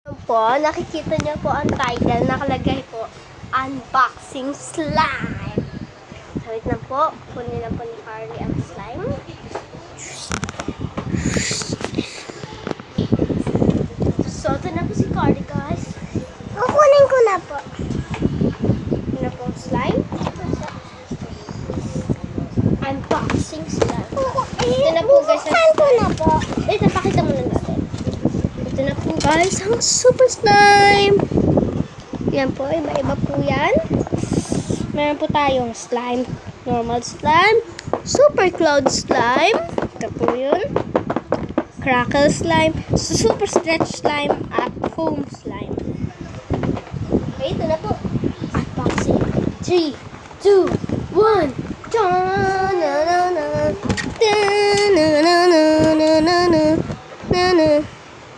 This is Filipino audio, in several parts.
Po, nakikita niyo po ang title, nakalagay po, Unboxing Slime. So, wait na po, kunin na po ni Carly ang slime. So, ito na po si Carly, guys. Kukunin ko na po. Ito na po ang slime. Unboxing slime. Ito na po, guys. Bubuksan ko na po. Ito, pakita muna natin. Ito na po, guys, ang super slime. Yan po, iba-iba po yan. Meron po tayong slime, normal slime, super cloud slime, ito po yun, crackle slime, super stretch slime, at foam slime. Okay, ito na po. Unboxing. 3, 2, 1.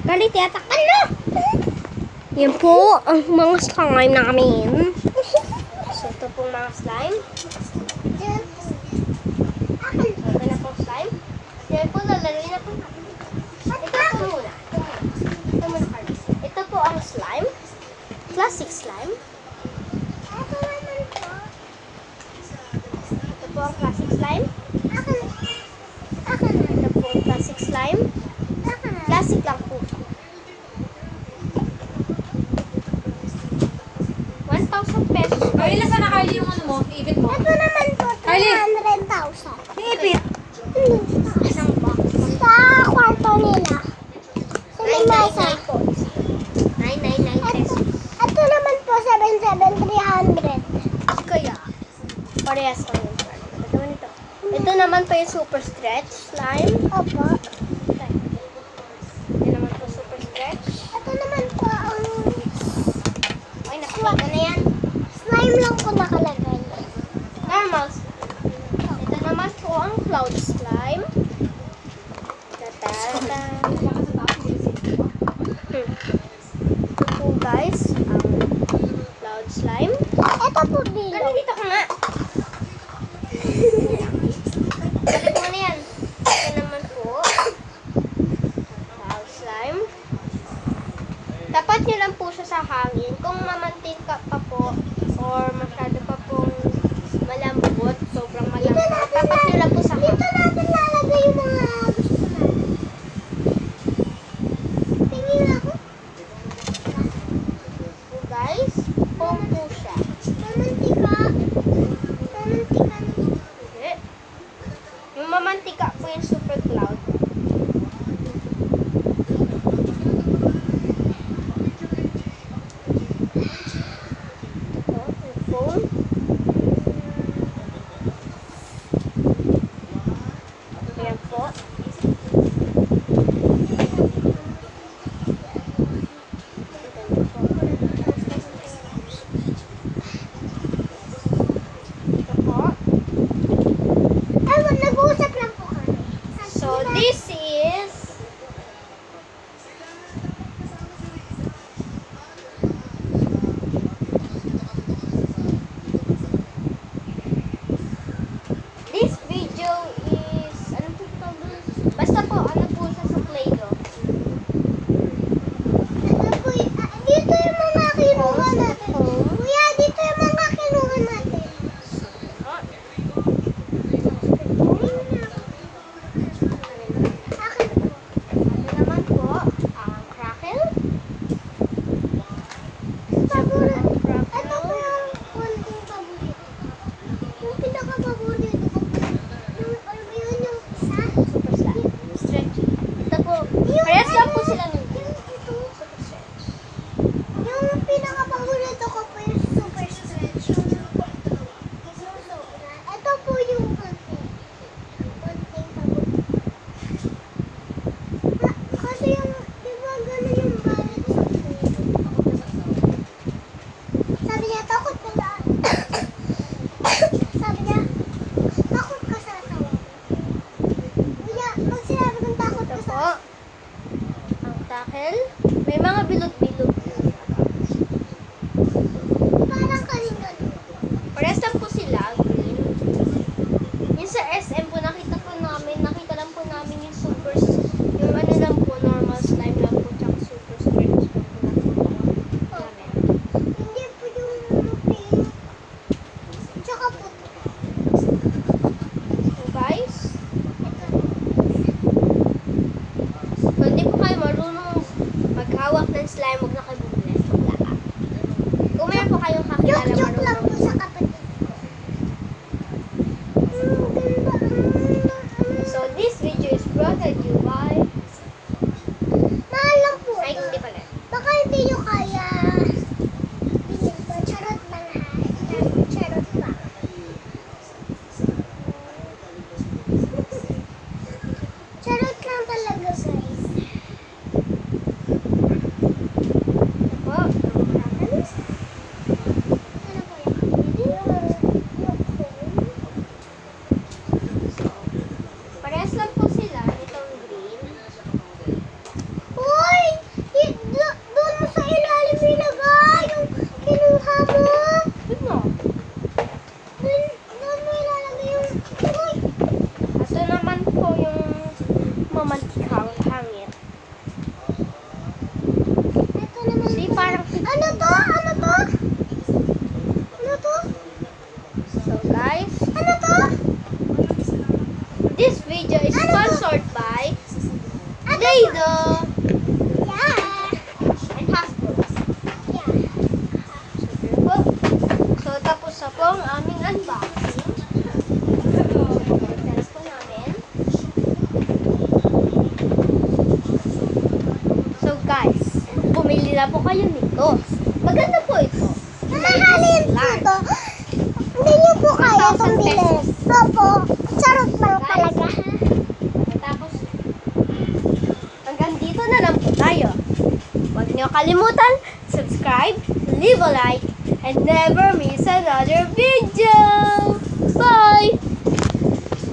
Kali, tiyatakal na! Yan po ang mga slime namin. So, ito po mga slime. So, ito na po slime. Yan po, lalagay na po natin. Ito po muna. Ito muna, Carlos. Ito po ang slime. Classic slime. Ito po ang classic slime. Ito po ang classic slime. Classic lang po. 1,000 pesos. Carly, nasa na Carly yung ano mo? Ibit mo? Ito naman po, Carly! 300,000. Ibit! Isang box. Sa kwarto nila. Sa limasa. 999 po. 999 pesos. Ito naman po, 7,300. Kaya, parehas lang yung price. Ito naman ito. Ito naman po yung super stretch slime. Opo. Ito naman po super stretch. Ito naman po ang Ay, nakikita na yan. slime lang po nakalagay. Normal. Ito naman po ang cloud slime. Tata-ta. Ito po guys, ang cloud slime. Ito po Kali bilog. dito ka nga. Balik mo na yan. Ito naman po. Cloud slime. Tapat nyo lang po siya sa hangin. Kung mamantika pa po or masyado pa pong malambot, sobrang malambot, tapat nyo lang po sa Dito hangin. natin lalagay yung mga gusto natin. Tingin ako. So guys, foam po siya. Mamantika. Mamantika. Hindi. Yung mamantika po yung super cloud. Ito, yung foam. Ayan po. Ito po. Ay, nag-uusap lang po kami. So, this is this video is ano po ito? Basta po, ano po siya sa Play-Doh. Ito po, dito yung mga kinuha natin. Kuya, dito yung mga kinuha natin. Akin po. Ito naman po, ang crackle. Paborito. Ang crackle. Ito po yung konting paborito. Yung pinaka-paborito ko po. Yung, alam mo yun, yung isa. Super slime. Stretchy. Ito po, parehas lang po sila nun. Yung ito. Super stretch. Yung pinaka-paborito ko po yung super stretch. Ito po yung konting. Konting paborito. Kasi yung, di ba gano'n yung balat sa sabi niya, takot ka sa sabi niya, takot ka sa asawa mo. Kuya, pag sinabi kong takot Ito ka sa po, ang tackle. May mga bilog-bilog. parang kanin gano'n. Parehas lang po sila, green. Yung sa SM po, nakita lang po namin yung super, yung ano lang po, normal slime lang po, tsaka super stretch lang po. maghawak ng slime, huwag na kayo bumili. Wala ka. Kung meron po kayong kakilala Joke lang po marunong. sa kapatid ko. Ganda. So, this video is brought to you by... Mahal lang po. Ay, hindi pala. Baka hindi nyo kaya. Bilhin ko. Charot lang ha. Charot lang. Charot lang talaga guys. Po. Ano po yan? Parehas lang po sila. Itong green. Uy! Doon mo sa ilalim ilagay yung kinuha mo. Ano? Doon mo ilalagay yung... Uy! Ito naman po yung mamantikang hangin. Ito naman. See, parang... Ano to? Ano to? Ano to? So, guys, Ano to? this video is Ano to? sponsored by Ano to? Play-Doh Yeah. and Hasbro. Yeah. Po. So, tapos na po ang aming unboxing. Tignan po namin. So, guys, bumili na po kayo nito. Maganda po ito. Mamahalin po to. Hindi nyo po kaya itong 1,000 bilhin. pesos. Opo. Charot lang talaga. Tapos, hanggang dito na lang po tayo. Huwag niyo kalimutan, subscribe, leave a like, and never miss another video!